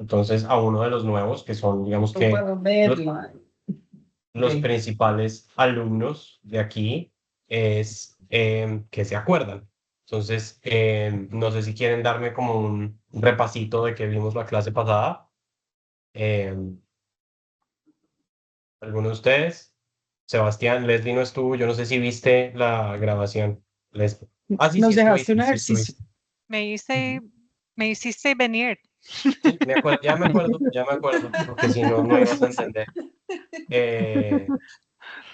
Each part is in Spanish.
Entonces, a uno de los nuevos, que son, digamos No que puedo verla. los Ok. principales alumnos de aquí, es que se acuerdan. Entonces, no sé si quieren darme como un repasito de que vimos la clase pasada. Em, ¿Alguno de ustedes? Sebastián, Leslie no estuvo. Yo no sé si viste la grabación. Leslie. Ah, sí, sí Nos dejaste un estuviste, sí ejercicio. estuviste. Me hice, Ujú. me hiciste venir. Sí, ya me acuerdo, porque si no, no ibas a entender. Eh,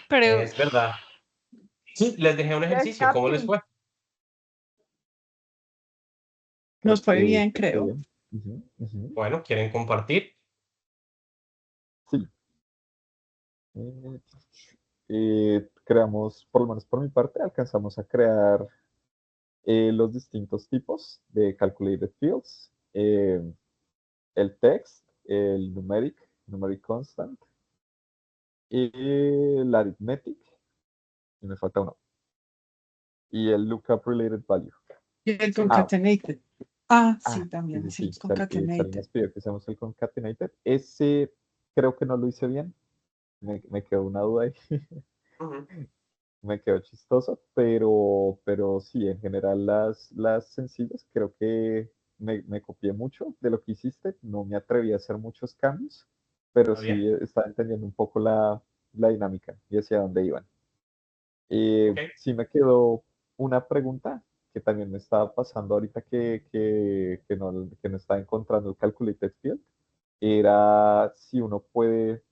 Pero es verdad. Sí, les dejé un Yes, ejercicio. ¿Cómo les Captain. fue? Nos fue bien, Creo que creo. bien. Ujú, ujú. Bueno, ¿quieren compartir? Sí. Eh, Creamos, por lo menos por mi parte, alcanzamos a crear los distintos tipos de calculated fields, el text, el numeric constant, el arithmetic, y me falta uno, y el lookup related value. Y el Ah, concatenated. Sí, sí, también sí, sí, hicimos concatenated. nos pidió que hagamos el concatenated. Ese creo que no lo hice bien, me quedó una duda ahí. Ujú. Me quedó chistoso, pero sí, en general las sencillas creo que me copié mucho de lo que hiciste, no me atreví a hacer muchos cambios, pero Está sí bien. estaba entendiendo un poco la dinámica y hacia dónde iban. Ok. Sí me quedó una pregunta que también me estaba pasando ahorita que no estaba encontrando el calculated field, era si uno puede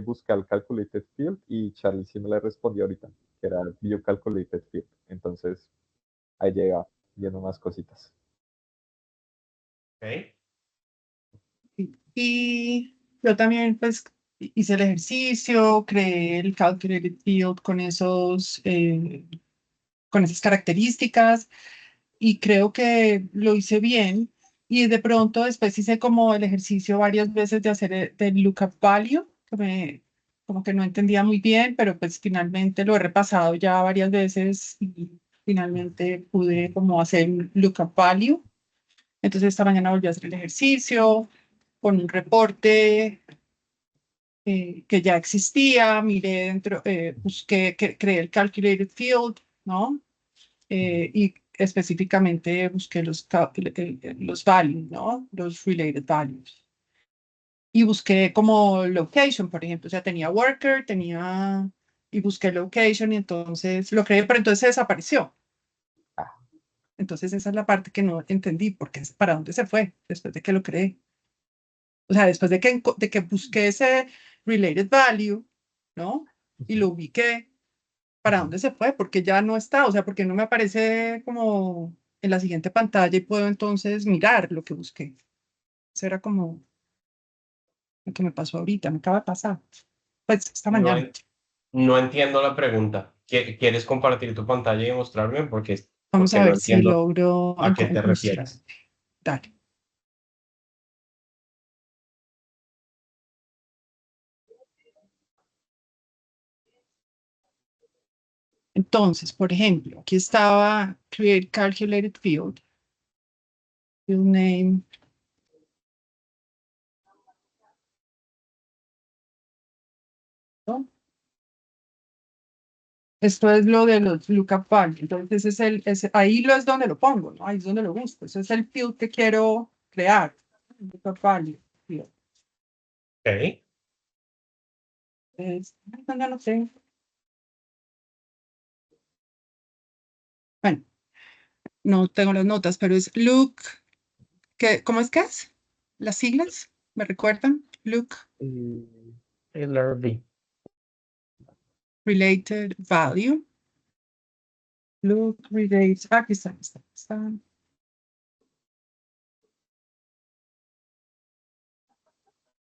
buscar el calculated field y Charlie sí me le respondió ahorita, que era view calculated field. Entonces, ahí llega viendo más cositas. Ok. Y yo también, pues, hice el ejercicio, creé el calculated field con esas características, y creo que lo hice bien. Y de pronto después hice como el ejercicio varias veces de hacer del lookup value, como que no entendía muy bien, pero pues finalmente lo he repasado ya varias veces y finalmente pude como hacer un lookup value. Entonces esta mañana volví a hacer el ejercicio con un reporte que ya existía, miré dentro, busqué, creé el calculated field, ¿no? Y específicamente busqué los values, ¿no? Los related values. Y busqué como location, por ejemplo, o sea, tenía worker, y busqué location y entonces lo creé, pero entonces desapareció. Ah, Entonces esa es la parte que no entendí, porque para dónde se fue después de que lo creé. O sea, después de que busqué ese related value, ¿no? Y lo ubiqué, ¿para ujú. dónde se fue? Porque ya no está, o sea, porque no me aparece como en la siguiente pantalla y puedo entonces mirar lo que busqué. Eso era como lo que me pasó ahorita, me acaba de pasar, pues esta No, mañana. no entiendo la pregunta. ¿Quieres compartir tu pantalla y mostrarme? Vamos Porque a no ver si entiendo logro a qué te mostrar. refieres. Dale. Entonces, por ejemplo, aquí estaba create calculated field, field name. ¿No? Esto es lo de los lookup values. Entonces, ahí lo es donde lo pongo, ¿no? Ahí es donde lo busco. Ese es el field que quiero crear. Lookup value field. Ok. Ya no sé. Bueno, no tengo las notas, pero es look, ¿cómo es que es? Las siglas, ¿me recuerdan? Look LRV. related value. Look related, aquí está.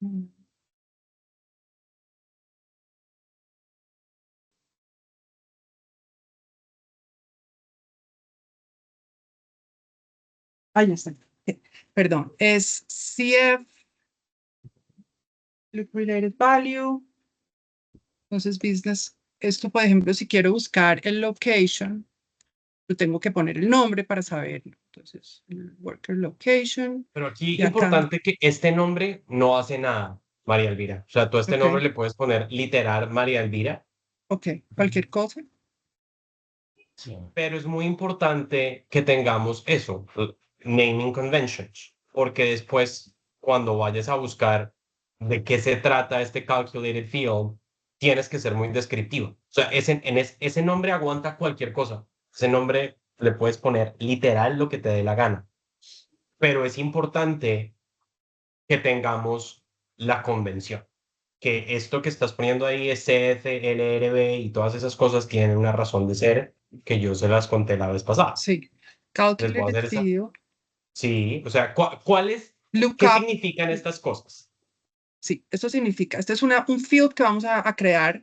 Mm. Ahí está. Perdón, es CF, look related value. Entonces, business, esto, por ejemplo, si quiero buscar el location, yo tengo que poner el nombre para saber Entonces, worker location. Pero aquí Y acá. importante que este nombre no hace nada, María Elvira. O sea, tú a este Ok. nombre le puedes poner literal María Elvira, Ok, cualquier cosa. pero es muy importante que tengamos eso, naming conventions, porque después cuando vayas a buscar de qué se trata este calculated field, tienes que ser muy descriptivo. O sea, ese nombre aguanta cualquier cosa. Ese nombre le puedes poner literal lo que te dé la gana, pero es importante que tengamos la convención. Que esto que estás poniendo ahí es CF, LRB y todas esas cosas tienen una razón de ser que yo se las conté la vez pasada. Sí. Les voy a Calculated hacer esa. field. Sí, o sea, ¿qué Lookup. significan estas cosas? Sí, esto significa, este es un field que vamos a crear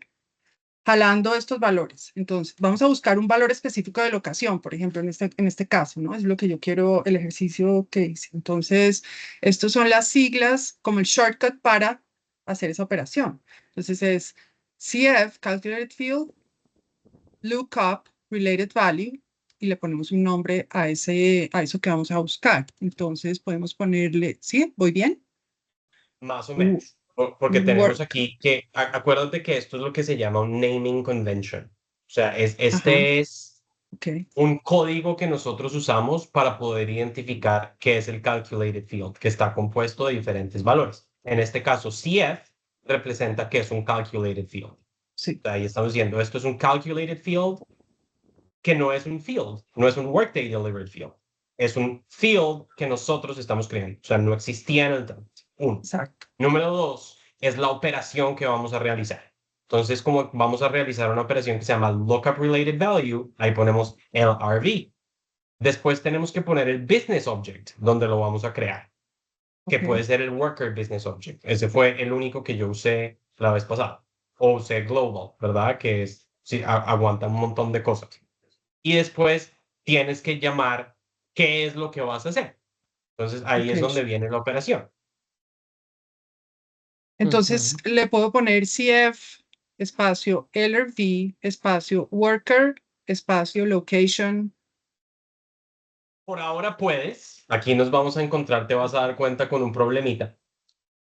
jalando estos valores. Entonces, vamos a buscar un valor específico de locación, por ejemplo, en este caso, ¿no? Es lo que yo quiero, el ejercicio que hice. Entonces, estos son las siglas como el shortcut para hacer esa operación. Entonces, es CF, Calculated Field, Lookup, Related Value, y le ponemos un nombre a eso que vamos a buscar. Entonces, podemos ponerle, ¿sí? ¿Voy bien? Más o menos. Porque tenemos Work. aquí que, acuérdate que esto es lo que se llama un naming convention. O sea, Ajá, este es ok. un código que nosotros usamos para poder identificar qué es el calculated field, que está compuesto de diferentes valores. En este caso, CF representa que es un calculated field. O Sí, sea, ahí estamos diciendo, esto es un calculated field que no es un field, no es un Workday delivered field. Es un field que nosotros estamos creando. O sea, no existía en el trámite. Uno. exacto. Número dos, es la operación que vamos a realizar. Entonces, como vamos a realizar una operación que se llama Lookup Related Value, ahí ponemos LRV. Después tenemos que poner el Business Object, donde lo vamos a crear, que Ok. puede ser el Worker Business Object. Ese fue el único que yo usé la vez pasada. O usé Global, ¿verdad? Que es, sí, aguanta un montón de cosas. Y después tienes que llamar qué es lo que vas a hacer. Entonces, ahí es donde Location. viene la operación. Entonces le puedo poner CF espacio LRV espacio worker espacio location. Por ahora puedes. Aquí nos vamos a encontrar, te vas a dar cuenta con un problemita.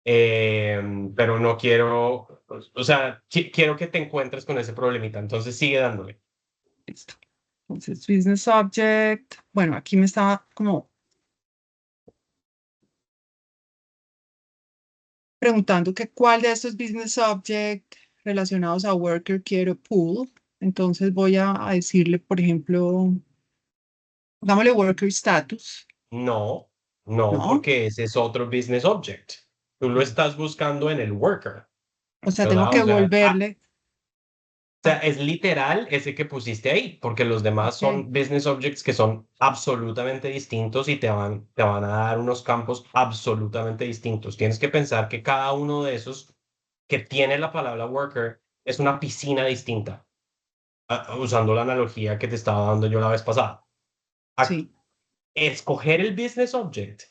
Pero no quiero, o sea, quiero que te encuentres con ese problemita. Entonces sigue dándole. Listo. Entonces business object. Bueno, aquí me estaba como preguntando que cuál de estos business object relacionados a worker quiero pull. Entonces voy a decirle, por ejemplo, dámosle worker status, No, no, ¿no? porque ese es otro business object. Tú lo estás buscando en el worker, O sea, tengo ¿verdad? que O sea, volverle. sea, es literal ese que pusiste ahí, porque los demás Ok, son business objects que son absolutamente distintos y te van a dar unos campos absolutamente distintos. Tienes que pensar que cada uno de esos que tiene la palabra worker es una piscina distinta, usando la analogía que te estaba dando yo la vez pasada. sí, Escoger el business object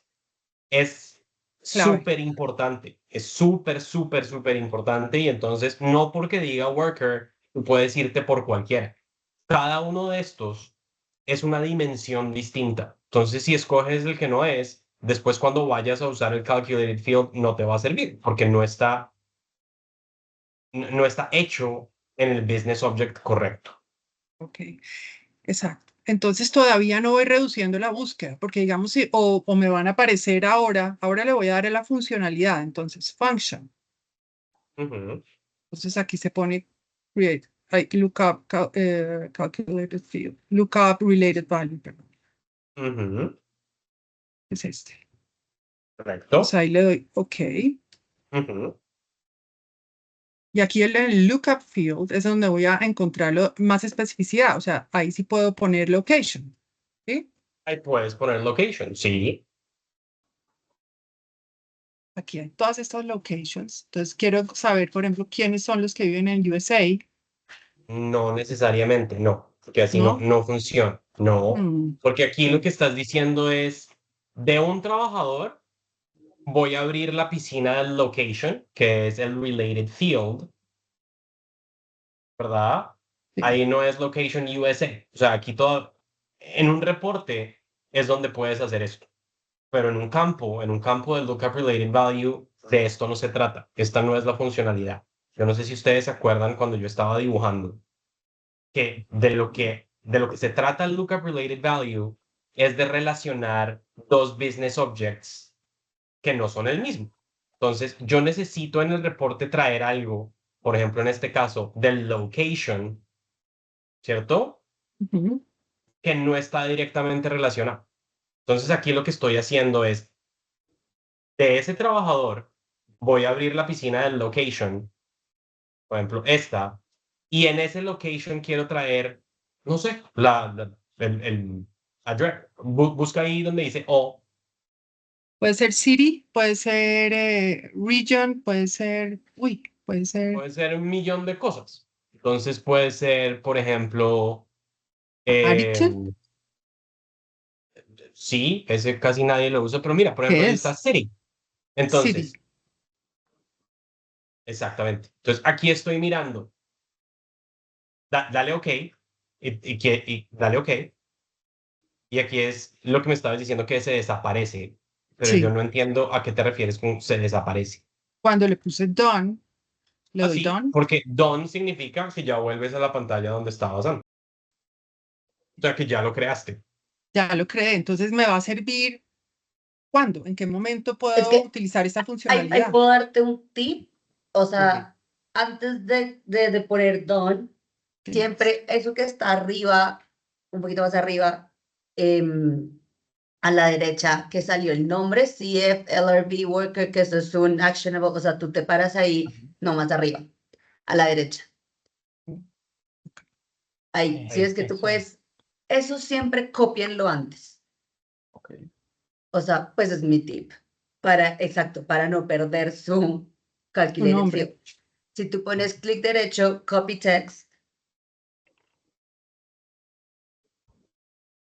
es clave. súper importante, es súper, súper, súper importante y entonces no porque diga worker, tú puedes irte por cualquiera. Cada uno de estos es una dimensión distinta. Entonces, si escoges el que no es, después cuando vayas a usar el calculated field no te va a servir porque no está hecho en el business object correcto. Ok. Exacto. Entonces todavía no voy reduciendo la búsqueda, porque digamos, o me van a aparecer ahora le voy a dar la funcionalidad, entonces function. Ujú, Entonces aquí se pone create, lookup, calculated field, lookup related value, perdón, ujú, es este. Entonces correcto. ahí le doy OK. Ujú. Y aquí en el lookup field es donde voy a encontrarlo más especificidad, o sea, ahí sí puedo poner location, ¿sí? Ahí puedes poner location, sí. Aquí hay todas estas locations. Entonces quiero saber, por ejemplo, quiénes son los que viven en USA, No necesariamente, no, porque así no, ¿no? no funciona. No, Mm, porque aquí lo ok, que estás diciendo es, de un trabajador, voy a abrir la piscina del location, que es el related field, ¿verdad? sí, Ahí no es location USA. O sea, aquí todo, en un reporte, es donde puedes hacer esto. Pero en un campo del lookup related value, de esto no se trata. Esta no es la funcionalidad. Yo no sé si ustedes se acuerdan cuando yo estaba dibujando que de lo que se trata el lookup related value es de relacionar dos business objects que no son el mismo. Entonces, yo necesito en el reporte traer algo, por ejemplo, en este caso, del location, ¿cierto? Ujú. Que no está directamente relacionado. Entonces, aquí lo que estoy haciendo es, de ese trabajador, voy a abrir la piscina del location, por ejemplo, esta, y en ese location quiero traer, no sé, el address. Busca ahí donde dice O, Puede ser city, puede ser region, puede ser, puede ser puede ser un millón de cosas. Entonces puede ser, por ejemplo, attitude, sí, ese casi nadie lo usa, pero mira, por ejemplo, ¿qué ahí está es? City. City. Entonces, exactamente. Entonces, aquí estoy mirando. Dale OK. Y dale OK. Y aquí es lo que me estabas diciendo que se desaparece. Pero yo Sí. no entiendo a qué te refieres con se desaparece. Cuando le puse done, le doy Así, done, porque done significa que ya vuelves a la pantalla donde estabas antes. O sea, que ya lo creaste. ya lo creé. Entonces me va a servir. ¿Cuándo? ¿En qué momento Es puedo que utilizar esta ahí funcionalidad? puedo darte un tip. O Ujú. sea, antes de poner done, Sí. siempre eso que está arriba, un poquito más arriba, a la derecha, que salió el nombre, CFLRB Worker, que eso es un actionable, o sea, tú te paras ahí, no más arriba, a la derecha. Ahí, si Ahí, ves que tú eso. puedes, eso siempre cópienlo antes. Ok. O sea, pues es mi tip, exacto, para no perder su Tu calculated nombre. field. Si tú pones clic derecho, copy text,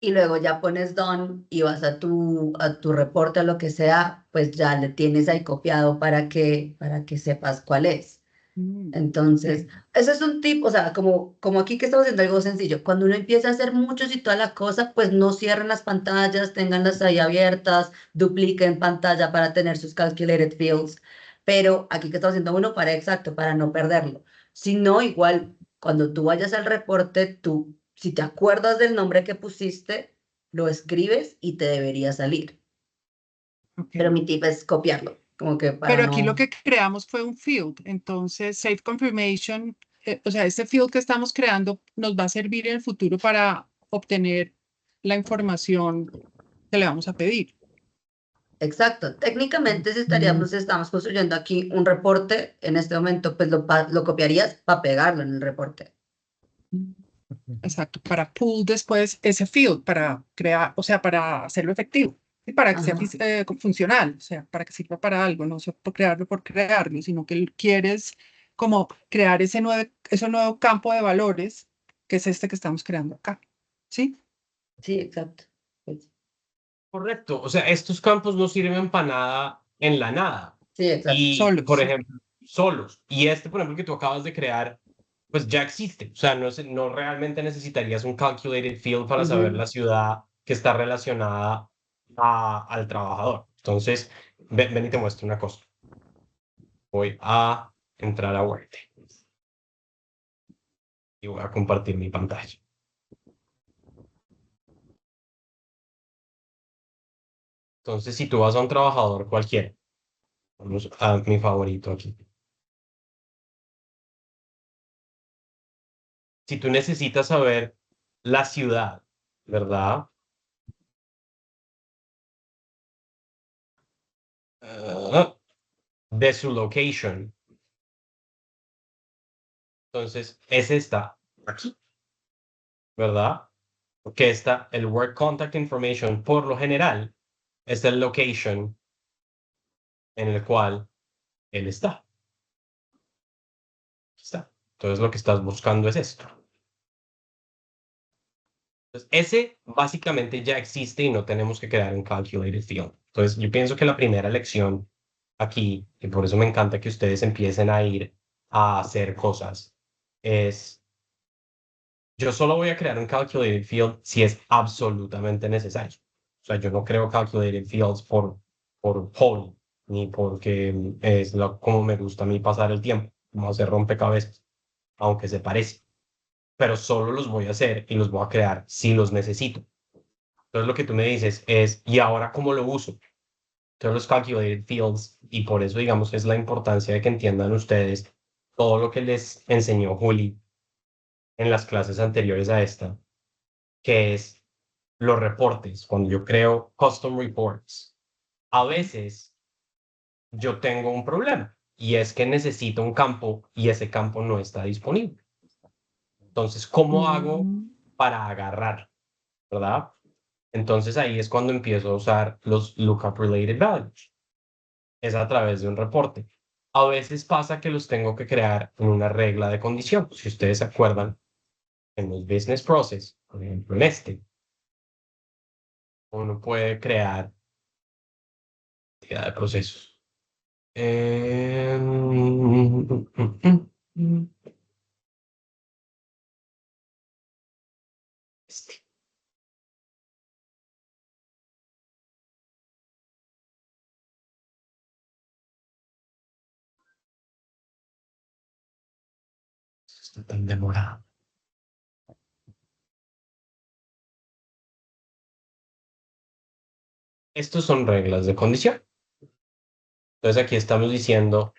y luego ya pones done y vas a tu reporte, a lo que sea, pues ya le tienes ahí copiado para que sepas cuál es. Mm, Entonces, ese es un tip, o sea, como aquí que estamos haciendo algo sencillo, cuando uno empieza a hacer muchos y toda la cosa, pues no cierren las pantallas, tenganlas ahí abiertas, dupliquen pantalla para tener sus calculated fields, pero aquí que estamos haciendo uno para exacto, para no perderlo. Si no, igual, cuando tú vayas al reporte, tú, si te acuerdas del nombre que pusiste, lo escribes y te debería salir. ok. Pero mi tip es copiarlo, como que para Pero aquí lo no... que creamos fue un field. Entonces, Safe Confirmation, o sea, este field que estamos creando nos va a servir en el futuro para obtener la información que le vamos a pedir. Exacto. Técnicamente, si estamos construyendo aquí un reporte, en este momento, pues lo copiarías para pegarlo en el reporte. Exacto, para pull después ese field, para crear, o sea, para hacerlo efectivo y para que sea Ajá. funcional, o sea, para que sirva para algo, no solo por crearlo, sino que quieres como crear ese nuevo campo de valores que es este que estamos creando acá. ¿Sí? Sí, exacto. Pues, Correcto. O sea, estos campos no sirven para nada en la nada. sí, exacto. Y, por Solos. ejemplo, solos. Y este, por ejemplo, que tú acabas de crear, pues ya existe. O sea, no realmente necesitarías un calculated field para saber Ujú. la ciudad que está relacionada al trabajador. Entonces, ven y te muestro una cosa. Voy a entrar a Word y voy a compartir mi pantalla. Entonces, si tú vas a un trabajador cualquiera, vamos a mi favorito aquí. Si tú necesitas saber la ciudad, ¿verdad? Ah, de su location. Entonces, es esta aquí, ¿verdad? Porque está el Work Contact Information, por lo general, es el location en el cual él está. Aquí está. Entonces, lo que estás buscando es esto. Entonces, ese básicamente ya existe y no tenemos que crear un calculated field. Entonces, yo pienso que la primera lección aquí, y por eso me encanta que ustedes empiecen a ir a hacer cosas, es yo solo voy a crear un calculated field si es absolutamente necesario. O sea, yo no creo calculated fields por hobby, ni porque es como me gusta a mí pasar el tiempo, como hacer rompecabezas, aunque se parece. Pero solo los voy a hacer y los voy a crear si los necesito. Entonces lo que tú me dices es, ¿y ahora cómo lo uso? Entonces los calculated fields, y por eso digamos es la importancia de que entiendan ustedes todo lo que les enseñó Juli en las clases anteriores a esta, que es los reportes. Cuando yo creo custom reports, a veces yo tengo un problema y es que necesito un campo y ese campo no está disponible. Entonces, ¿cómo hago Mm, para agarrar? ¿Verdad? Entonces ahí es cuando empiezo a usar los lookup related values. Es a través de un reporte. A veces pasa que los tengo que crear en una regla de condición. Si ustedes se acuerdan, en los business process, por ejemplo, en este, uno puede crear cantidad de procesos. Este. Está tan demorado. Estos son reglas de condición. Entonces aquí estamos diciendo,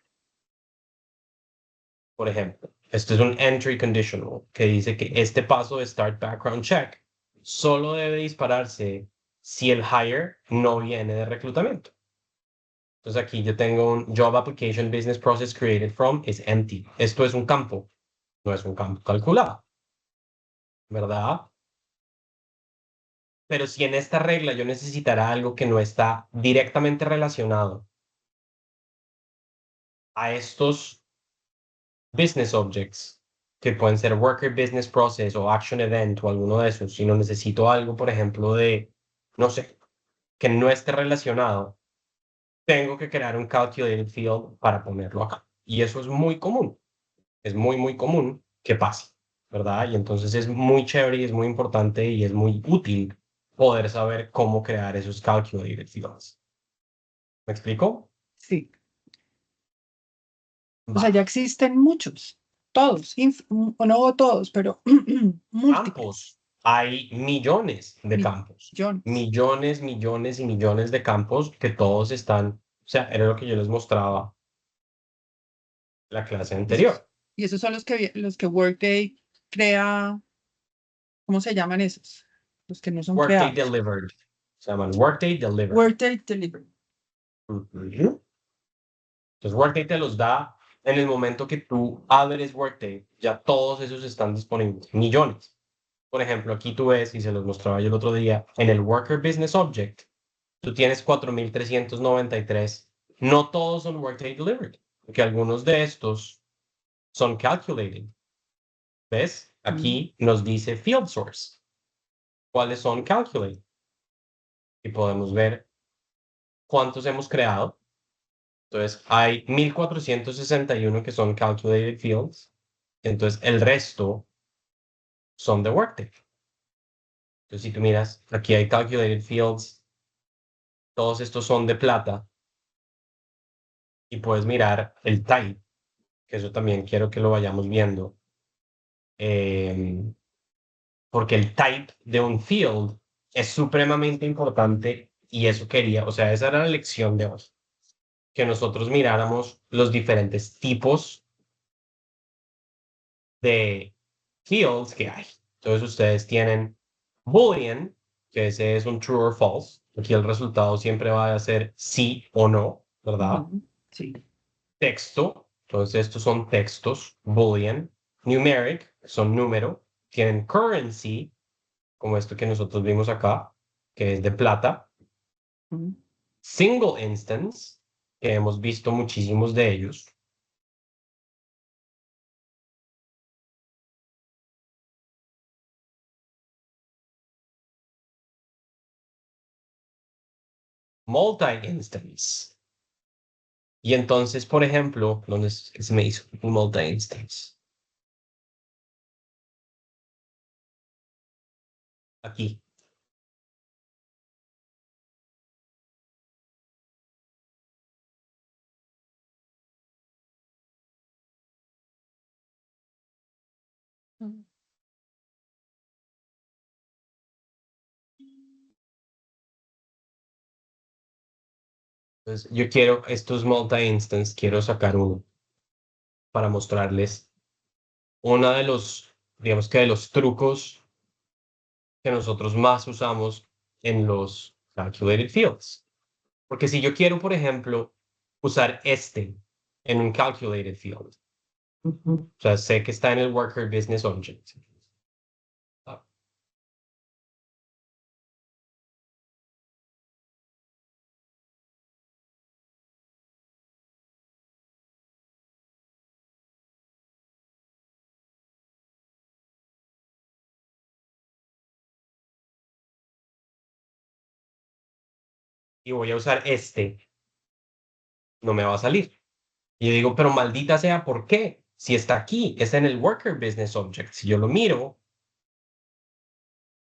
por ejemplo, esto es un entry conditional que dice que este paso de start background check solo debe dispararse si el hire no viene de reclutamiento. Entonces aquí yo tengo un job application business process created from is empty. Esto es un campo, no es un campo calculado, ¿verdad? Pero si en esta regla yo necesitara algo que no está directamente relacionado a estos business objects, que pueden ser worker business process o action event o alguno de esos, si no necesito algo, por ejemplo, de, no sé, que no esté relacionado, tengo que crear un calculated field para ponerlo acá. Y eso es muy común, es muy, muy común que pase, ¿verdad? Y entonces es muy chévere y es muy importante y es muy útil poder saber cómo crear esos calculated fields. ¿Me explico? sí. O sea, Va. ya existen muchos, todos, o no todos, pero múltiples, Campos. Hay millones de campos. millones. Millones, millones y millones de campos que todos están, o sea, era lo que yo les mostraba la clase Y esos, anterior. y esos son los que Workday crea, ¿cómo se llaman esos? Los que no son Workday creados. delivered. Se llaman Workday delivered. Workday Delivery. Ujú. Entonces Workday te los da en el momento que tú abres Workday, ya todos esos están disponibles. Millones. Por ejemplo, aquí tú ves, y se los mostraba yo el otro día, en el Worker Business Object, tú tienes 4,393. No todos son Workday Delivered, porque algunos de estos son calculated. ¿Ves? Mm, Aquí nos dice Field Source. ¿Cuáles son calculated? Y podemos ver cuántos hemos creado. Entonces, hay 1,461 que son calculated fields. Entonces, el resto son de Workday. Entonces, si tú miras, aquí hay calculated fields. Todos estos son de plata. Y puedes mirar el type, que eso también quiero que lo vayamos viendo. Porque el type de un field es supremamente importante y eso quería, o sea, esa era la lección de hoy, que nosotros miráramos los diferentes tipos de fields que hay. Entonces ustedes tienen Boolean, que ese es un true or false. Aquí el resultado siempre va a ser sí o no, ¿verdad? ujú, sí. Texto, entonces estos son textos, Boolean. Numeric, son número. Tienen currency, como esto que nosotros vimos acá, que es de plata. Mm, Single instance, que hemos visto muchísimos de ellos. Multi-instance. Y entonces, por ejemplo, ¿dónde es que se me hizo un multi-instance? Aquí. Entonces, yo quiero estos multi-instance, quiero sacar uno para mostrarles uno de los, digamos que de los trucos que nosotros más usamos en los calculated fields. Porque si yo quiero, por ejemplo, usar este en un calculated field, o sea, sé que está en el worker business object. Y voy a usar este, no me va a salir. Y yo digo, pero maldita sea, ¿por qué? Si está aquí, está en el worker business object. Si yo lo miro,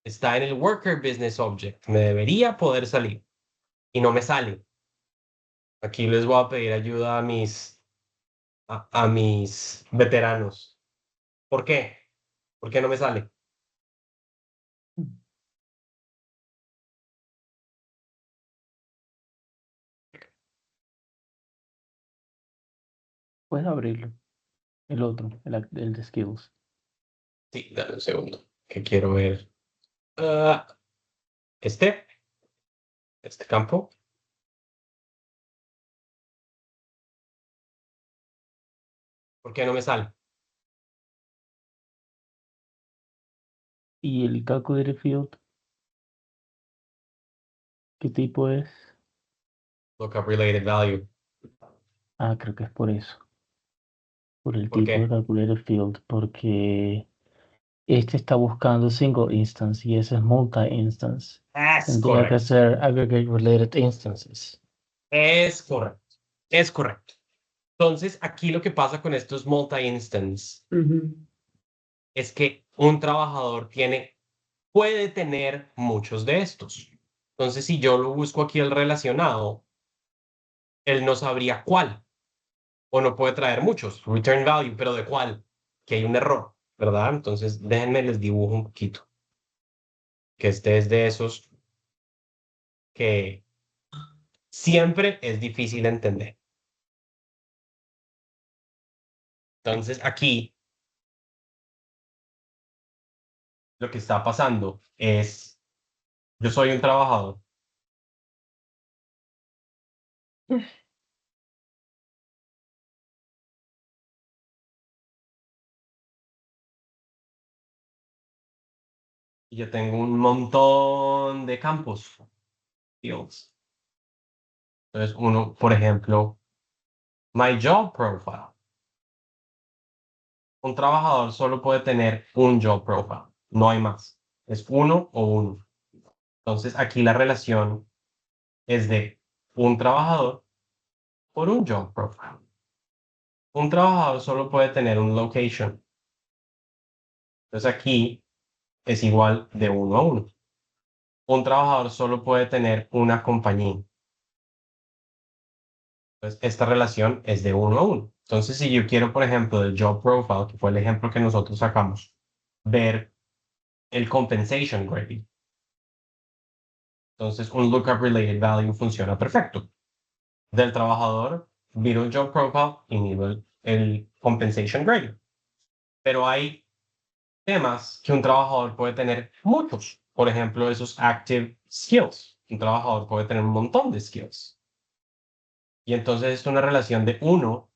está en el worker business object. Me debería poder salir y no me sale. Aquí les voy a pedir ayuda a mis veteranos. ¿Por qué? ¿Por qué no me sale? Puedes abrirlo. El otro, el de skills. Sí, dame un segundo, que quiero ver. Ah, este campo. ¿Por qué no me sale? Y el calculated field, ¿qué tipo es? Lookup related value. Ah, creo que es por eso. Por el ¿Por tipo de qué? calculated field, porque este está buscando single instance y ese es multi-instance. Es Tendría que correcto. ser aggregate related instances. Es correcto. Es correcto. Entonces, aquí lo que pasa con estos multi-instance Ujú. es que un trabajador puede tener muchos de estos. Entonces, si yo lo busco aquí el relacionado, él no sabría cuál, o no puede traer muchos, return value, pero ¿de cuál? Que hay un error, ¿verdad? Entonces, déjenme les dibujo un poquito, que este es de esos que siempre es difícil entender. Entonces, aquí lo que está pasando es, yo soy un trabajador. Y yo tengo un montón de campos, fields. Entonces, uno, por ejemplo, my job profile. Un trabajador solo puede tener un job profile, no hay más. Es uno o uno. Entonces, aquí la relación es de un trabajador por un job profile. Un trabajador solo puede tener un location. Entonces, aquí es igual de uno a uno. Un trabajador solo puede tener una compañía. Entonces, esta relación es de uno a uno. Entonces, si yo quiero, por ejemplo, del job profile, que fue el ejemplo que nosotros sacamos, ver el compensation grading. Entonces, un lookup related value funciona perfecto. Del trabajador, miro el job profile y miro el compensation grading. Pero hay temas que un trabajador puede tener muchos. Por ejemplo, esos active skills. Un trabajador puede tener un montón de skills. Y entonces es una relación de uno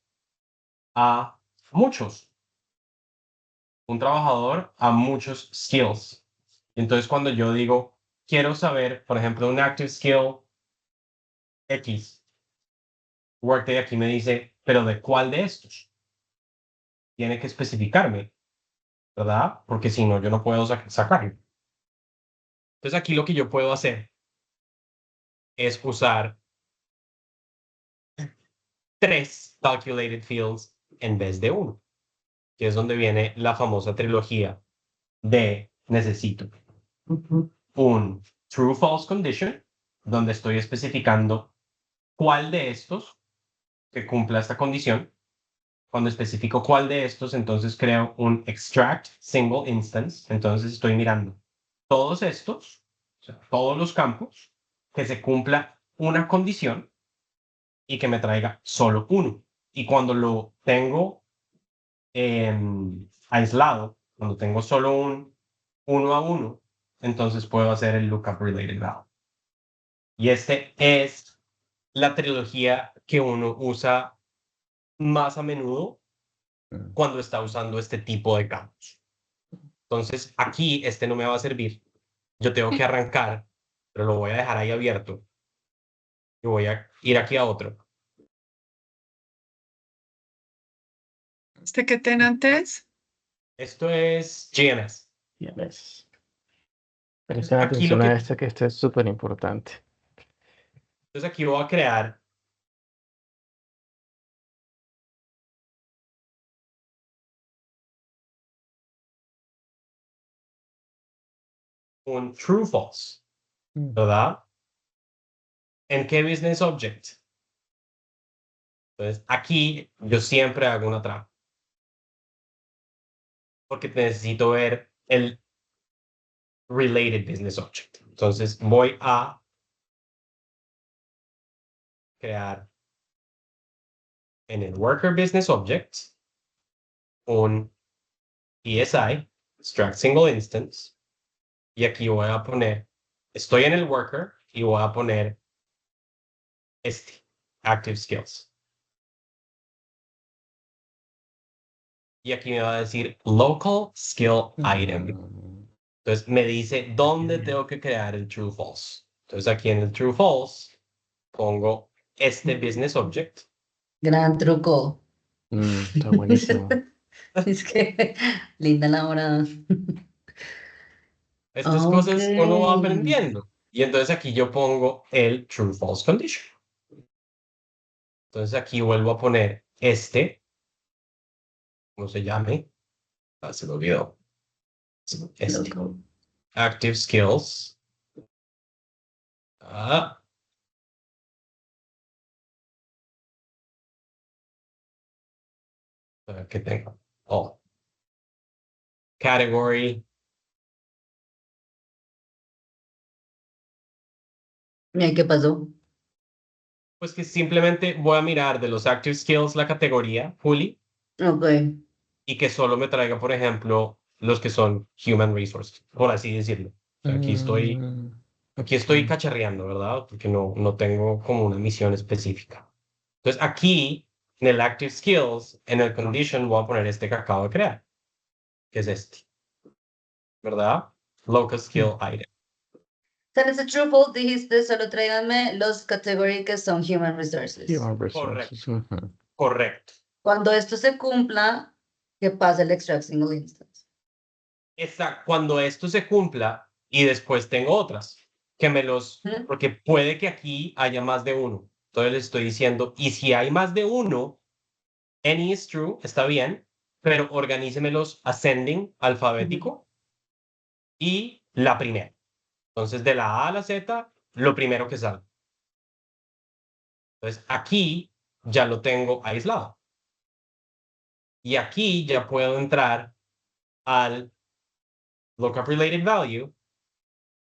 a muchos. Un trabajador a muchos skills. Entonces cuando yo digo, quiero saber, por ejemplo, un active skill X, Workday aquí me dice, pero ¿de cuál de estos? Tiene que especificarme, ¿verdad? Porque si no, yo no puedo sacarlo. Entonces aquí lo que yo puedo hacer es usar 3 calculated fields en vez de uno, que es donde viene la famosa trilogía de necesito un true-false condition, donde estoy especificando cuál de estos que cumpla esta condición, Cuando especifico cuál de estos, entonces creo un extract single instance. Entonces estoy mirando todos estos, o sea, todos los campos, que se cumpla una condición y que me traiga solo uno. Y cuando lo tengo aislado, cuando tengo solo un uno a uno, entonces puedo hacer el lookup related value. Y este es la trilogía que uno usa más a menudo cuando está usando este tipo de campos. Entonces, aquí este no me va a servir. Yo tengo que arrancar, pero lo voy a dejar ahí abierto. Y voy a ir aquí a otro. ¿Este qué tenante es? Esto es GMS. Ya ves. Presten Aquí lo atención a que, que este es súper importante. entonces aquí voy a crear un true false, ¿verdad? ¿En qué business object? Entonces, aquí yo siempre hago una trampa. Porque necesito ver el related business object. Entonces, voy a crear en el worker business object un ESI, extract single instance, y aquí voy a poner, estoy en el worker y voy a poner este, active skills. Y aquí me va a decir local skill item. Entonces me dice dónde tengo que crear el true false. Entonces aquí en el true false pongo este business object. Gran truco. Está buenísimo. Es que linda la hora. Estas Ok. cosas uno va aprendiendo. Y entonces aquí yo pongo el true false condition. Entonces aquí vuelvo a poner este, ¿cómo se llame? Ah, se me olvidó. Este. Loco. Active skills. Ah. ¿Qué tengo? Oh. Category. Mira, ¿qué pasó? Pues que simplemente voy a mirar de los active skills la categoría, Juli, Ok. y que solo me traiga, por ejemplo, los que son human resources, por así decirlo. O sea, aquí estoy cacharreando, ¿verdad? Porque no tengo como una misión específica. Entonces, aquí, en el active skills, en el condition, voy a poner este que acabo de crear, que es este, ¿verdad? Local skill item. O sea, en ese true false dijiste, solo tráiganme los categories que son human resources. Human resources. Correcto. Cuando esto se cumpla, que pase el extract single instance. Exacto. Cuando esto se cumpla y después tengo otras, que me los, Ujú. porque puede que aquí haya más de uno. Entonces les estoy diciendo, y si hay más de uno, any is true, está bien, pero organícemelos ascending, alfabético, y la primera. Entonces, de la A a la Z, lo primero que sale. Entonces, aquí ya lo tengo aislado. Y aquí ya puedo entrar al lookup related value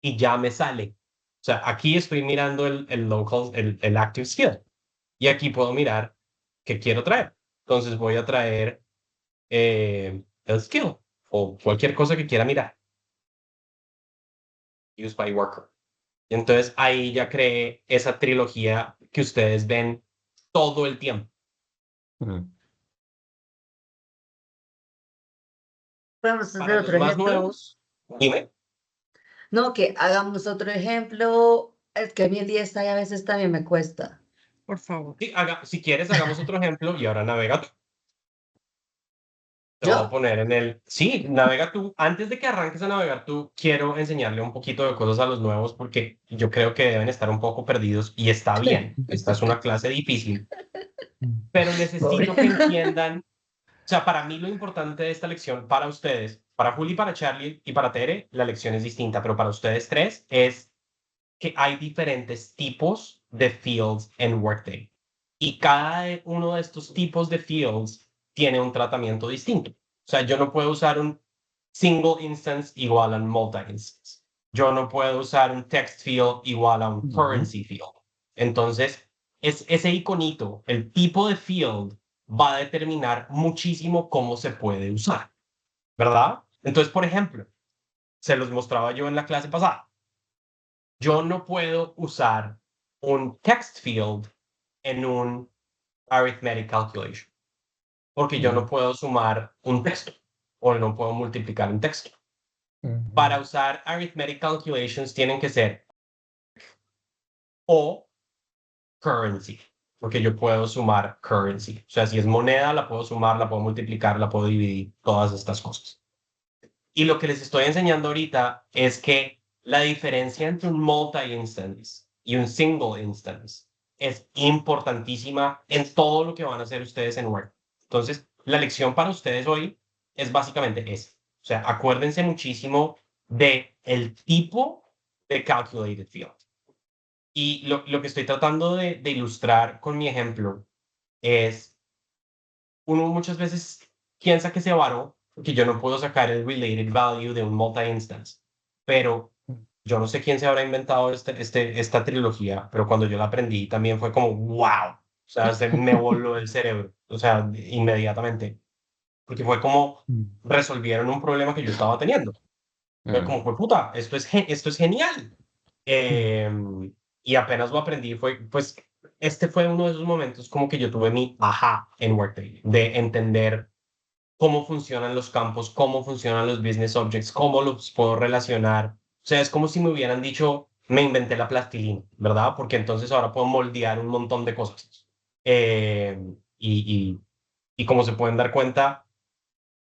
y ya me sale. O sea, aquí estoy mirando el local, el active skill. Y aquí puedo mirar qué quiero traer. Entonces voy a traer el skill o cualquier cosa que quiera mirar. Use by worker. Y entonces ahí ya creé esa trilogía que ustedes ven todo el tiempo. ¿Podemos hacer Para los otro más ejemplo? nuevos, dime. No, que hagamos otro ejemplo. Es que a mí el 10 ahí a veces también me cuesta. Por favor. Sí, si quieres, hagamos otro ejemplo y ahora navega tú. Te voy a ¿Yo? poner en el... Sí, navega tú. Antes de que arranques a navegar tú, quiero enseñarle un poquito de cosas a los nuevos porque yo creo que deben estar un poco perdidos y está bien. Esta es una clase difícil, pero necesito que entiendan. O sea, para mí lo importante de esta lección, para ustedes, para Juli, para Charlie y para Tere, la lección es distinta, pero para ustedes tres es que hay diferentes tipos de fields en Workday. Y cada uno de estos tipos de fields tiene un tratamiento distinto. O sea, yo no puedo usar un single instance igual a un multi-instance. Yo no puedo usar un text field igual a un currency field. Entonces, ese iconito, el tipo de field, va a determinar muchísimo cómo se puede usar, ¿verdad? Entonces, por ejemplo, se los mostraba yo en la clase pasada. Yo no puedo usar un text field en un arithmetic calculation, porque yo no puedo sumar un texto o no puedo multiplicar un texto. Para usar arithmetic calculations tienen que ser o currency, porque yo puedo sumar currency. O sea, si es moneda, la puedo sumar, la puedo multiplicar, la puedo dividir, todas estas cosas. Y lo que les estoy enseñando ahorita es que la diferencia entre un multi-instance y un single instance es importantísima en todo lo que van a hacer ustedes en Word. Entonces, la lección para ustedes hoy es básicamente esa. O sea, acuérdense muchísimo de el tipo de calculated field. Y lo que estoy tratando de ilustrar con mi ejemplo es, uno muchas veces piensa que se varó porque yo no puedo sacar el related value de un multi-instance, pero yo no sé quién se habrá inventado esta trilogía, pero cuando yo la aprendí también fue como, wow, o sea, se me voló el cerebro, o sea, inmediatamente, porque fue como resolvieron un problema que yo estaba teniendo. Fue como, fue puta, esto es genial. Y apenas lo aprendí, pues, este fue uno de esos momentos como que yo tuve mi ajá en Workday, de entender cómo funcionan los campos, cómo funcionan los business objects, cómo los puedo relacionar. O sea, es como si me hubieran dicho, me inventé la plastilina, ¿verdad? Porque entonces ahora puedo moldear un montón de cosas. Eh, y, y como se pueden dar cuenta,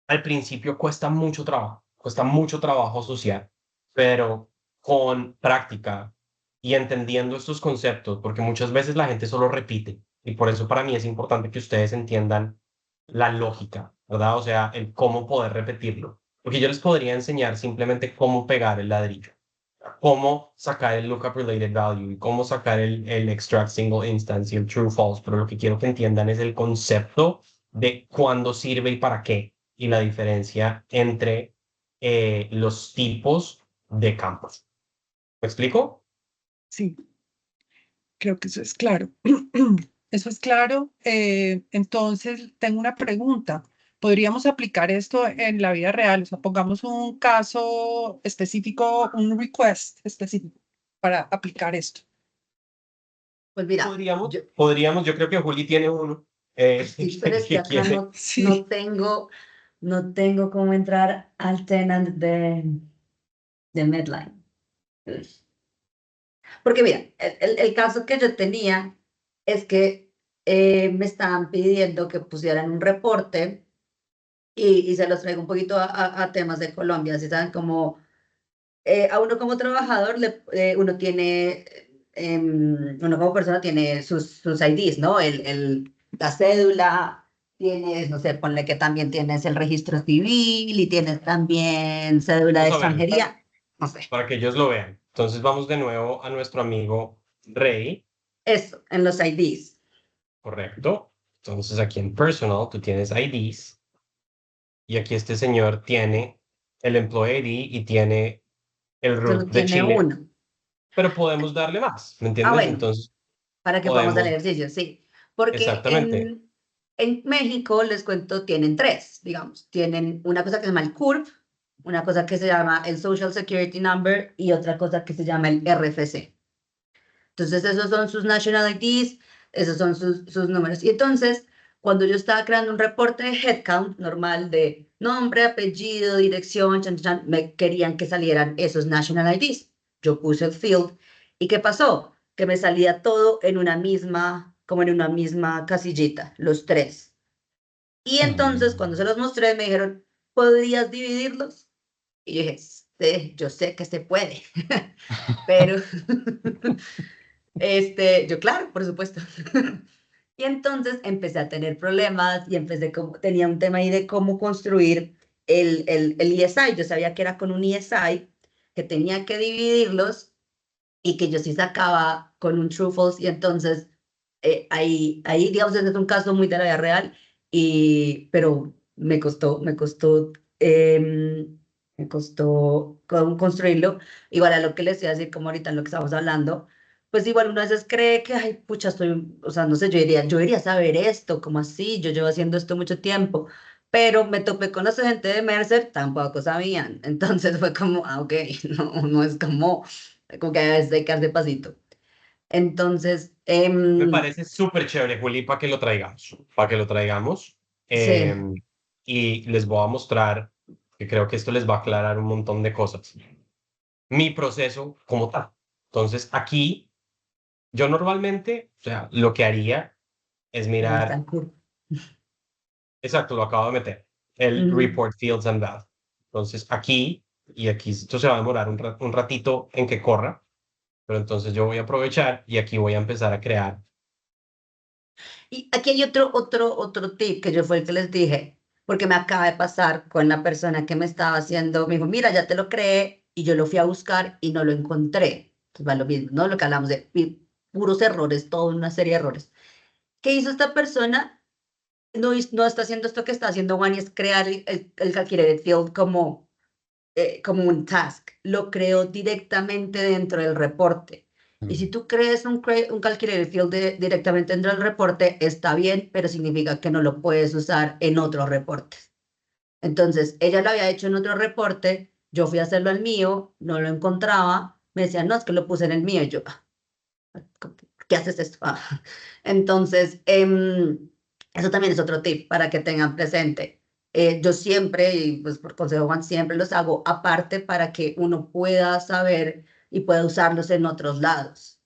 al principio cuesta mucho trabajo asociar, pero con práctica y entendiendo estos conceptos, porque muchas veces la gente solo repite, y por eso para mí es importante que ustedes entiendan la lógica, ¿verdad? O sea, el cómo poder repetirlo. Porque yo les podría enseñar simplemente cómo pegar el ladrillo, cómo sacar el lookup related value y cómo sacar el extract single instance y el true false, pero lo que quiero que entiendan es el concepto de cuándo sirve y para qué, y la diferencia entre los tipos de campos. ¿Me explico? Sí, creo que eso es claro. Eso es claro. Entonces, tengo una pregunta. ¿Podríamos aplicar esto en la vida real? O sea, pongamos un caso específico, un request específico para aplicar esto. Pues mira, Podríamos, yo creo que Juli tiene uno. sí, pero es que acá quiere. Sí. no tengo cómo entrar al tenant de Medline. Uy. Porque mira, el caso que yo tenía es que me estaban pidiendo que pusieran un reporte y se los traigo un poquito a temas de Colombia, si saben, como a uno como trabajador, uno tiene, uno como persona tiene sus IDs, ¿no? La cédula, tienes, no sé, ponle que también tienes el registro civil y tienes también cédula de Vamos a ver, extranjería, no sé. para que ellos lo vean. Entonces vamos de nuevo a nuestro amigo Rey, Eso, en los IDs. ¿correcto? Entonces aquí en Personal tú tienes IDs y aquí este señor tiene el Employee ID y tiene el Solo root de tiene Chile, uno. pero podemos darle más, ¿me Ah, entiendes? bueno, Entonces para que podamos dar podemos, ejercicio, sí. Porque exactamente, en México, les cuento, tienen tres, digamos. Tienen una cosa que se llama el CURP, una cosa que se llama el Social Security Number y otra cosa que se llama el RFC. Entonces, esos son sus National IDs, esos son sus números. Y entonces, cuando yo estaba creando un reporte de headcount normal de nombre, apellido, dirección, me querían que salieran esos National IDs. Yo puse el field. ¿Y qué pasó? Que me salía todo en una misma, como en una misma casillita, los tres. Y entonces, cuando se los mostré, me dijeron, ¿podrías dividirlos? Y yo dije, sí, yo sé que se puede, pero yo, claro, por supuesto. Y entonces empecé a tener problemas y tenía un tema ahí de cómo construir el ESI. Yo sabía que era con un ESI, que tenía que dividirlos y que yo sí sacaba con un true false. Y entonces ahí, digamos, ese es un caso muy de la vida real. pero me costó construirlo. Igual a lo que les iba a decir, como ahorita en lo que estamos hablando, pues igual uno a veces cree que, ay, pucha, o sea, no sé, yo debería saber esto, como así, yo llevo haciendo esto mucho tiempo, pero me topé con la gente de Mercer, tampoco sabían, entonces fue como, ok, no es como que a veces hay que dar de pasito. Entonces, Me parece súper chévere, Juli, para que lo traigamos. Para que lo traigamos. sí, Y les voy a mostrar que creo que esto les va a aclarar un montón de cosas. Mi proceso como tal. Entonces, aquí, yo normalmente, o sea, lo que haría es ahí está mirar, el curvo. exacto, lo acabo de meter, el Ujú. report fields and value. Entonces, aquí y aquí, esto se va a demorar un ratito en que corra, pero entonces yo voy a aprovechar y aquí voy a empezar a crear. Y aquí hay otro tip que yo fue el que les dije, porque me acaba de pasar con la persona que me estaba haciendo, me dijo, mira, ya te lo creé, y yo lo fui a buscar y no lo encontré. Entonces va lo mismo, ¿no? Lo que hablamos de puros errores, toda una serie de errores. ¿Qué hizo esta persona? No está haciendo esto que está haciendo Juan y es crear el calculated field como un task, lo creo directamente dentro del reporte. Y si tú crees un calculated field directamente dentro del reporte, está bien, pero significa que no lo puedes usar en otros reportes. Entonces, ella lo había hecho en otro reporte, yo fui a hacerlo al mío, no lo encontraba, me decían, no, es que lo puse en el mío, y yo, ¿por qué haces esto? Entonces, eso también es otro tip para que tengan presente. Yo siempre, y pues por consejo Juan, siempre los hago aparte para que uno pueda saber y pueda usarlos en otros lados.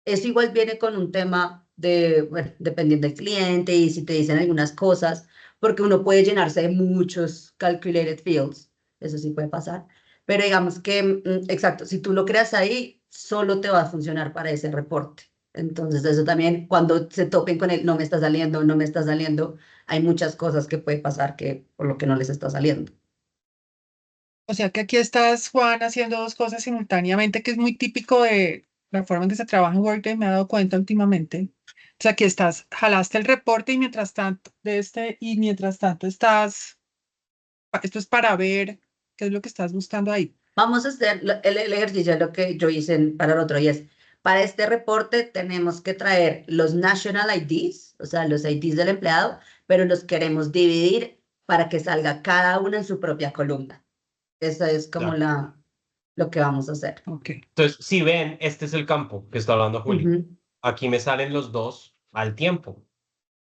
Eso igual viene con un tema de, bueno, dependiendo del cliente y si te dicen algunas cosas, porque uno puede llenarse de muchos calculated fields, eso sí puede pasar, pero digamos que, exacto, si tú lo creas ahí, solo te va a funcionar para ese reporte. Entonces, eso también, cuando se topen con el no me está saliendo, no me está saliendo, hay muchas cosas que puede pasar que por lo que no les está saliendo. O sea que aquí estás, Juan, haciendo dos cosas simultáneamente, que es muy típico de la forma en que se trabaja en Workday, me he dado cuenta últimamente. O sea, que estás, jalaste el reporte y mientras tanto, y mientras tanto esto es para ver qué es lo que estás buscando ahí. Vamos a hacer el ejercicio de lo que yo hice para el otro y es, para este reporte tenemos que traer los National IDs, o sea, los IDs del empleado, pero los queremos dividir para que salga cada uno en su propia columna. Eso es como Ya. lo que vamos a hacer. Ok. Entonces, si ven, este es el campo que está hablando Juli. Ujú. Aquí me salen los dos al tiempo. O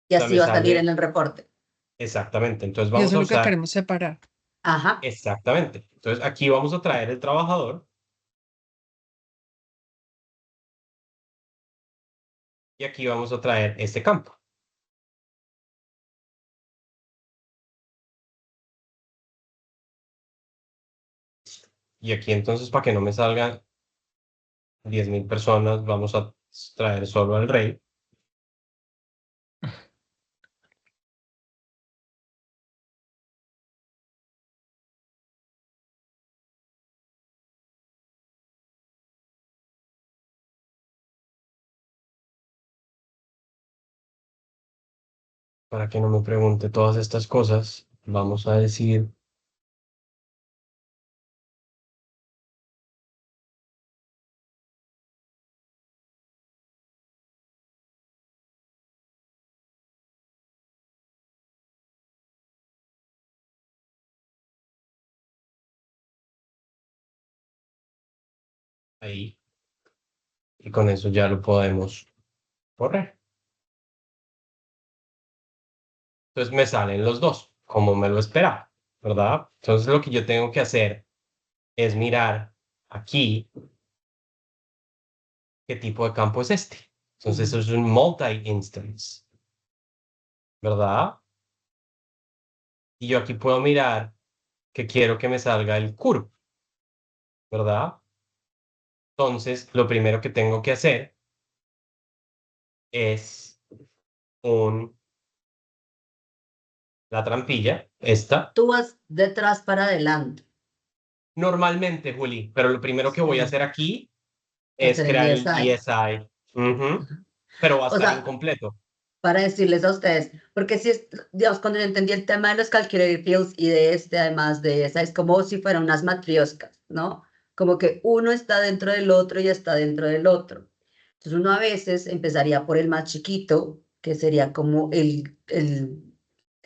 Y sea, así me va a salir en sale el reporte. exactamente. Entonces Y vamos eso a es lo que usar queremos separar. Ajá. exactamente. Entonces aquí vamos a traer el trabajador y aquí vamos a traer este campo. Y aquí entonces, para que no me salgan 10.000 personas, vamos a traer solo al rey. Para que no me pregunte todas estas cosas, vamos a decir, ahí, y con eso ya lo podemos correr. Entonces me salen los dos, como me lo esperaba, ¿verdad? Entonces lo que yo tengo que hacer es mirar aquí qué tipo de campo es este. Entonces eso es un multi-instance, ¿verdad? Y yo aquí puedo mirar que quiero que me salga el curve, ¿verdad? Entonces lo primero que tengo que hacer es un, la trampilla, esta. Tú vas detrás para adelante. Normalmente, Juli, pero lo primero que voy a Sí. hacer aquí es Hacer el crear el ESI. ESI, ujú, pero va a O estar sea, incompleto. para decirles a ustedes, porque si es, digamos, cuando yo entendí el tema de los calculated fields y de además de esa, es como si fueran unas matrioscas, ¿no? Como que uno está dentro del otro y está dentro del otro. Entonces uno a veces empezaría por el más chiquito, que sería como el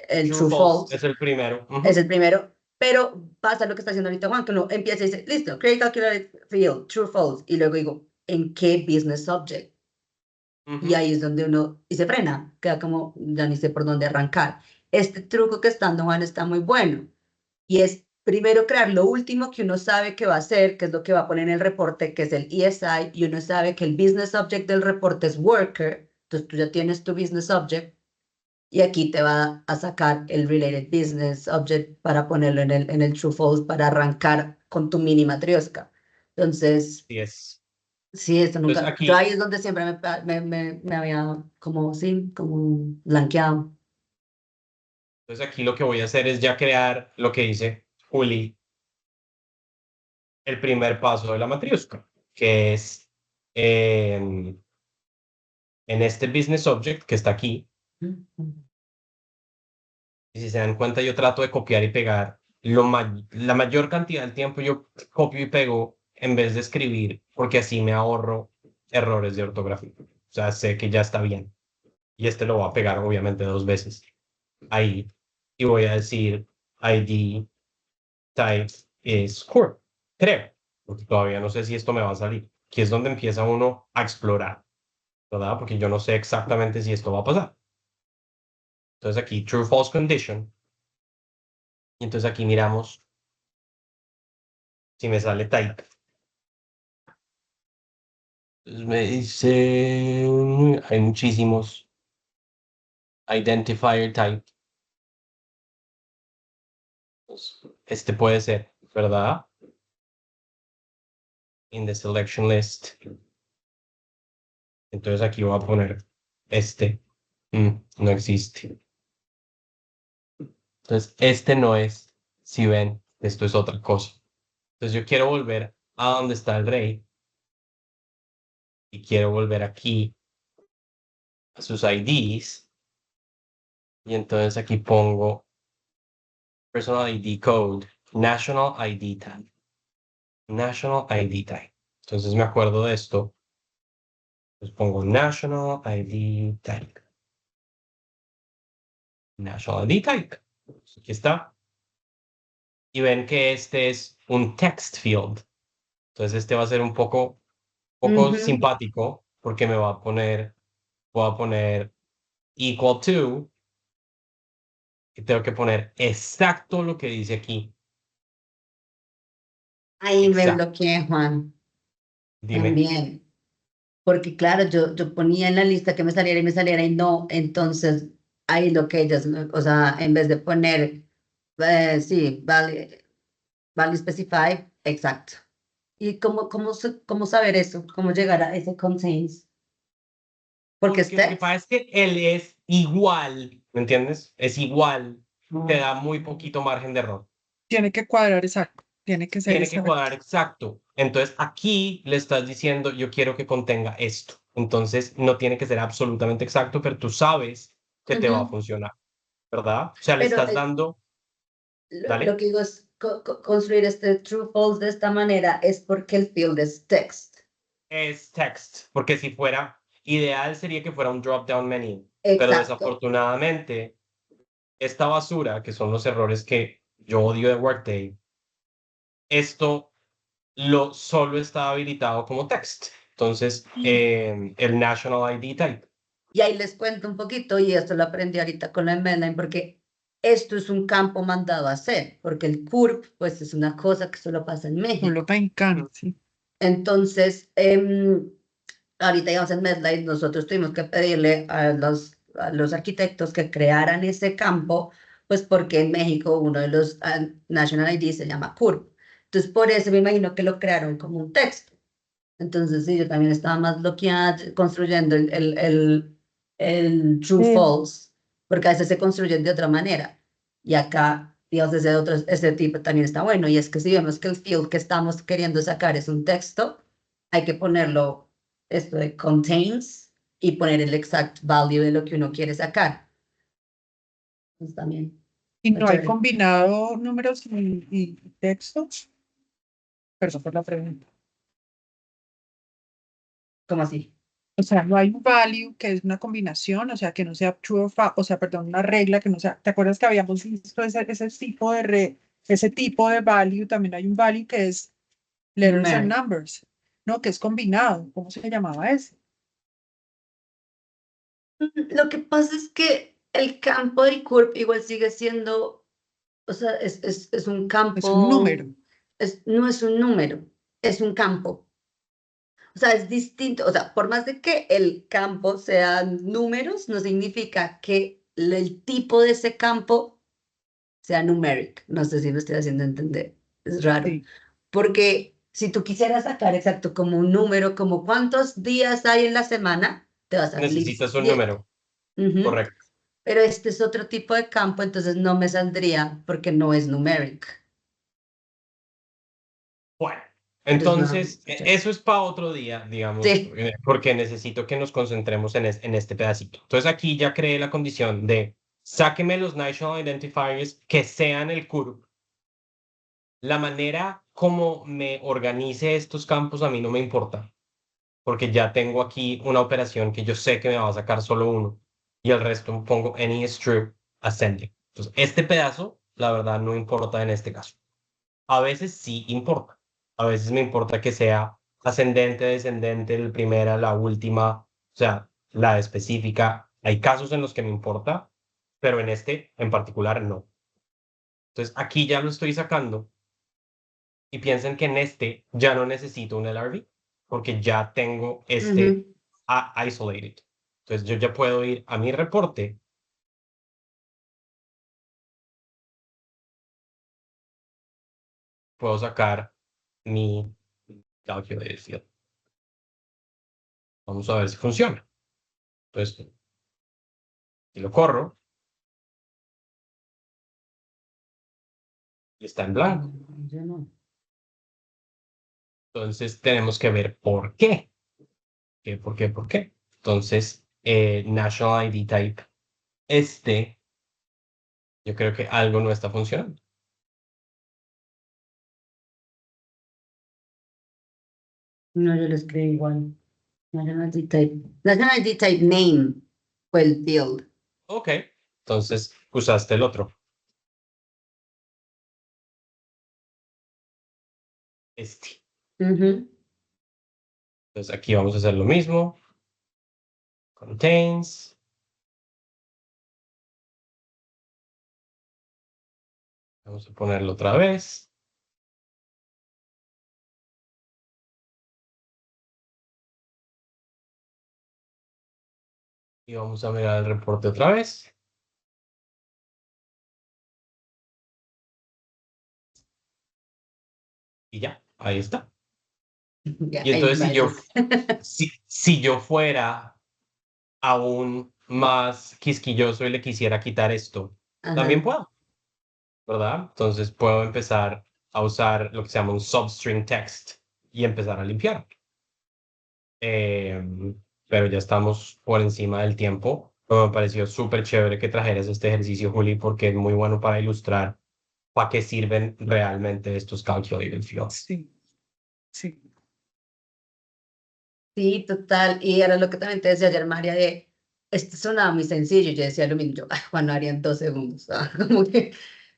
True true false false, es el primero. es el primero, pero pasa lo que está haciendo ahorita Juan, que uno empieza y dice, listo, create calculated field, true false, y luego digo, ¿en qué business subject? Y ahí es donde uno, y se frena, queda como, ya ni sé por dónde arrancar. Este truco que está dando Juan está muy bueno, y es primero crear lo último que uno sabe que va a hacer, que es lo que va a poner en el reporte, que es el ESI, y uno sabe que el business object del reporte es worker, entonces tú ya tienes tu business object, y aquí te va a sacar el related business object para ponerlo en el true false, para arrancar con tu mini matriosca. Entonces, Sí es. sí, esto Entonces nunca, yo aquí, ahí es donde siempre me había como, sí, como blanqueado. entonces aquí lo que voy a hacer es ya crear lo que dice Juli, el primer paso de la matriosca, que es en este business object que está aquí. Y si se dan cuenta, yo trato de copiar y pegar la mayor cantidad del tiempo yo copio y pego en vez de escribir, porque así me ahorro errores de ortografía. O sea, sé que ya está bien. Y este lo voy a pegar obviamente 2 veces. Ahí. Y voy a decir ID type is core. Creo. Porque todavía no sé si esto me va a salir. Aquí es donde empieza uno a explorar, ¿verdad? Porque yo no sé exactamente si esto va a pasar. Entonces aquí true false condition. Y entonces aquí miramos si me sale type. Entonces me dice, hay muchísimos identifier type. Pues, este puede ser, ¿verdad? In the selection list. Entonces aquí voy a poner este. No existe. Entonces este no es. Si ven, esto es otra cosa. Entonces yo quiero volver a donde está el rey. Y quiero volver aquí a sus IDs. Y entonces aquí pongo personal ID code, national ID tag. National ID tag. Entonces me acuerdo de esto. Pues pongo national ID tag. National ID tag. Aquí está. Y ven que este es un text field. Entonces este va a ser un poco Ujú. simpático porque me va a poner, voy a poner equal to y tengo que poner exacto lo que dice aquí. Ahí me Exacto. bloqueé, Juan, Dime. también. Porque claro, yo ponía en la lista que me saliera y no, entonces ahí lo que ellas, o sea, en vez de poner, sí, vale specify, exacto. ¿Y cómo saber eso? ¿Cómo llegar a ese contains? Porque es Porque lo que text. pasa es que él es igual, ¿me entiendes? Es igual. Te da muy poquito margen de error. Tiene que cuadrar exacto, tiene que ser Tiene que exacto. cuadrar exacto. Entonces aquí le estás diciendo, yo quiero que contenga esto. Entonces no tiene que ser absolutamente exacto, pero tú sabes que te va a Ujú. funcionar, ¿verdad? O sea, le Pero estás dando, lo dale, que digo es construir este true false de esta manera es porque el field es text. es text, porque si fuera ideal sería que fuera un drop down menu, pero Exacto. desafortunadamente esta basura, que son los errores que yo odio de Workday, esto solo está habilitado como text. Entonces, el National ID Type. Y ahí les cuento un poquito, y esto lo aprendí ahorita con la Medline, porque esto es un campo mandado a hacer, porque el CURP, pues es una cosa que solo pasa en México. Solo mexicano, sí. Entonces, ahorita digamos en Medline, nosotros tuvimos que pedirle a los arquitectos que crearan ese campo, pues porque en México uno de los National ID se llama CURP. Entonces, por eso me imagino que lo crearon como un texto. Entonces, sí, yo también estaba más bloqueada construyendo el true false, porque a veces se construyen de otra manera. Y acá, digamos, ese tipo también está bueno. Y es que si vemos que el field que estamos queriendo sacar es un texto, hay que ponerlo esto de contains y poner el exact value de lo que uno quiere sacar. Pues también. Y no hay Chévere. combinado números y texto. Perdón por la pregunta. ¿Cómo así? O sea, no hay un value que es una combinación, o sea, que no sea true o false, o sea, perdón, una regla que no sea. ¿Te acuerdas que habíamos visto ese tipo de value? También hay un value que es letters and Numeric. numbers, ¿no? Que es combinado. ¿Cómo se llamaba ese? Lo que pasa es que el campo del CURP igual sigue siendo, o sea, es un campo. Es un número. No es un número, es un campo. O sea, es distinto. O sea, por más de que el campo sean números, no significa que el tipo de ese campo sea numeric. No sé si me estoy haciendo entender. Es raro. Sí. Porque si tú quisieras sacar exacto como un número, como cuántos días hay en la semana, te vas a salir Necesitas un 10. número, Ujú. correcto. Pero este es otro tipo de campo, entonces no me saldría porque no es numeric. Bueno, Pero es una- entonces eso es para otro día, digamos, Sí. porque necesito que nos concentremos en este pedacito. Entonces aquí ya creé la condición de sáqueme los National Identifiers que sean el CURP. La manera como me organice estos campos a mí no me importa, porque ya tengo aquí una operación que yo sé que me va a sacar solo uno y el resto pongo any is true ascending. Entonces, este pedazo, la verdad, no importa en este caso. A veces sí importa. A veces me importa que sea ascendente, descendente, la primera, la última, o sea, la específica. Hay casos en los que me importa, pero en este en particular no. Entonces, aquí ya lo estoy sacando y piensen que en este ya no necesito un LRV porque ya tengo este Ujú. isolated. Entonces, yo ya puedo ir a mi reporte. Puedo sacar mi calculated field. Vamos a ver si funciona. Entonces, si lo corro, y está en blanco. Yo no. Entonces tenemos que ver por qué. ¿Por qué? Entonces, National ID Type, yo creo que algo no está funcionando. No, yo lo escribí igual. National ID type. National ID type name fue el field. Ok, entonces usaste el otro. Ujú. Entonces aquí vamos a hacer lo mismo. Contains. Vamos a ponerlo otra vez. Y vamos a mirar el reporte otra vez. Y ya, ahí está. Ya, Y entonces gracias. si yo fuera aún más quisquilloso y le quisiera quitar esto, también Ajá. puedo, ¿verdad? Entonces puedo empezar a usar lo que se llama un substring text y empezar a limpiar. Pero ya estamos por encima del tiempo. Pero me pareció súper chévere que trajeras este ejercicio, Juli, porque es muy bueno para ilustrar para qué sirven realmente estos calculated fields. Sí, sí. Sí, total. Y era lo que también te decía ayer, María, de esto sonaba muy sencillo. Yo decía lo mismo, yo, "Ay, Juan, lo haría en 2 segundos". Como que,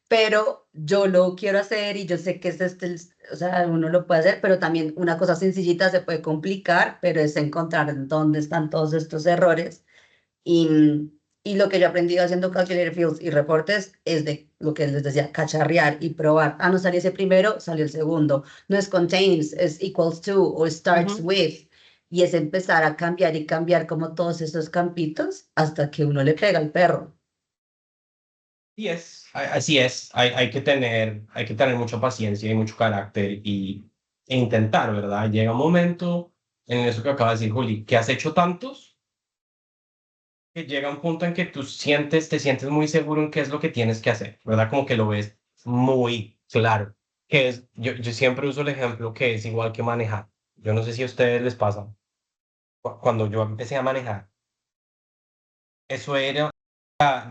pero yo lo quiero hacer y yo sé que es o sea, uno lo puede hacer, pero también una cosa sencillita se puede complicar, pero es encontrar dónde están todos estos errores. Y lo que yo he aprendido haciendo calculated fields y reportes es de lo que les decía, cacharrear y probar. Ah, no salió ese primero, salió el segundo. No es contains, es equals to o starts Ujú. with. Y es empezar a cambiar y cambiar como todos esos campitos hasta que uno le pega al perro. Así es, hay que tener mucha paciencia y mucho carácter e intentar, ¿verdad? Llega un momento en eso que acaba de decir Juli, que has hecho tantos, que llega un punto en que te sientes muy seguro en qué es lo que tienes que hacer, ¿verdad? Como que lo ves muy claro. Yo siempre uso el ejemplo que es igual que manejar. Yo no sé si a ustedes les pasa. Cuando yo empecé a manejar, Eso era,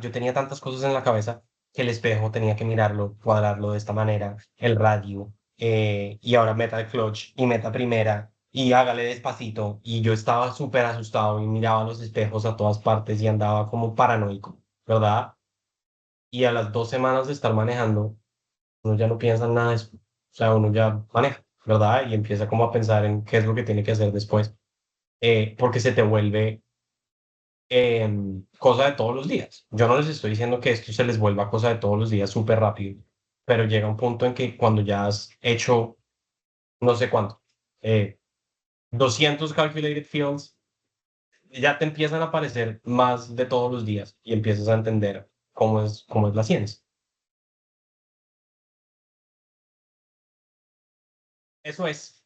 yo tenía tantas cosas en la cabeza que el espejo tenía que mirarlo, cuadrarlo de esta manera, el radio, y ahora meta el clutch y meta primera y hágale despacito. Y yo estaba súper asustado y miraba los espejos a todas partes y andaba como paranoico, ¿verdad? Y a las 2 semanas de estar manejando, uno ya no piensa en nada de eso. O sea, uno ya maneja, ¿verdad? Y empieza como a pensar en qué es lo que tiene que hacer después, porque se te vuelve cosa de todos los días. Yo no les estoy diciendo que esto se les vuelva cosa de todos los días súper rápido, pero llega un punto en que cuando ya has hecho no sé cuánto, 200 calculated fields, ya te empiezan a aparecer más de todos los días y empiezas a entender cómo es la ciencia. Eso es.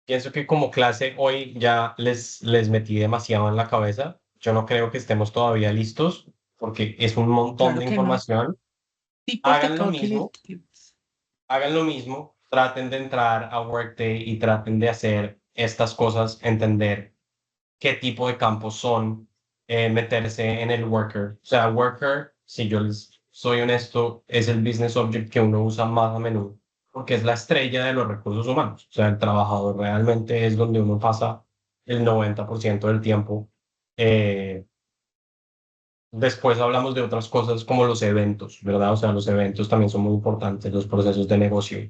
Pienso que como clase hoy ya les metí demasiado en la cabeza. Yo no creo que estemos todavía listos porque es un montón Claro de que no. información. Tipos de Hagan lo mismo, calculated fields. hagan lo mismo, traten de entrar a Workday y traten de hacer estas cosas, entender qué tipo de campos son, meterse en el worker. O sea, worker, si yo les soy honesto, es el business object que uno usa más a menudo, porque es la estrella de los recursos humanos. O sea, el trabajador realmente es donde uno pasa el 90% del tiempo. Eh, Después hablamos de otras cosas como los eventos, ¿verdad? O sea, los eventos también son muy importantes, los procesos de negocio,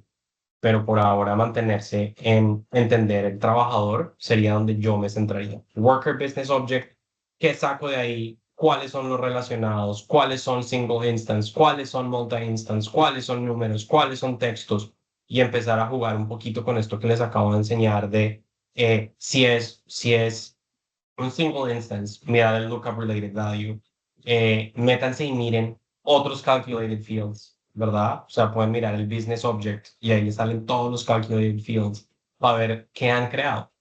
pero por ahora mantenerse en entender el trabajador sería donde yo me centraría. Worker Business Object, ¿qué saco de ahí? ¿Cuáles son los relacionados? ¿Cuáles son single instance? ¿Cuáles son multi-instance? ¿Cuáles son números? ¿Cuáles son textos? Y empezar a jugar un poquito con esto que les acabo de enseñar de si es un single instance, mirar el lookup related value, métanse y miren otros calculated fields, ¿verdad? O sea, pueden mirar el business object y ahí salen todos los calculated fields para ver qué han creado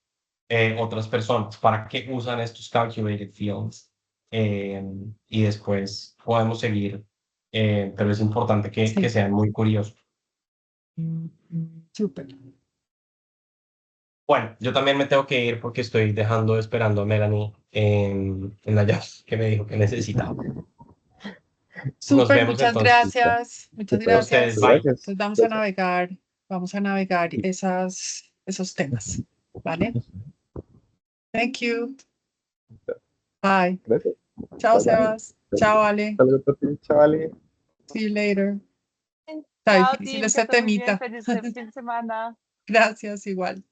otras personas, para qué usan estos calculated fields. Y después podemos seguir, pero es importante que Sí. sean muy curiosos. Súper. Bueno, yo también me tengo que ir porque estoy esperando a Melanie en la llave que me dijo que necesitaba. Nos Súper, vemos muchas entonces. gracias. Muchas Super. gracias. Ustedes, bye. Gracias. Entonces vamos a navegar esos temas. ¿Vale? Thank you. Bye. Gracias. Chao, Bye, bye. Sebas. Chao, Ale. Saludos a ti, chavales. See you later. Está Chao, difícil team, este que estés muy bien. temita. Feliz fin de semana. Gracias, igual.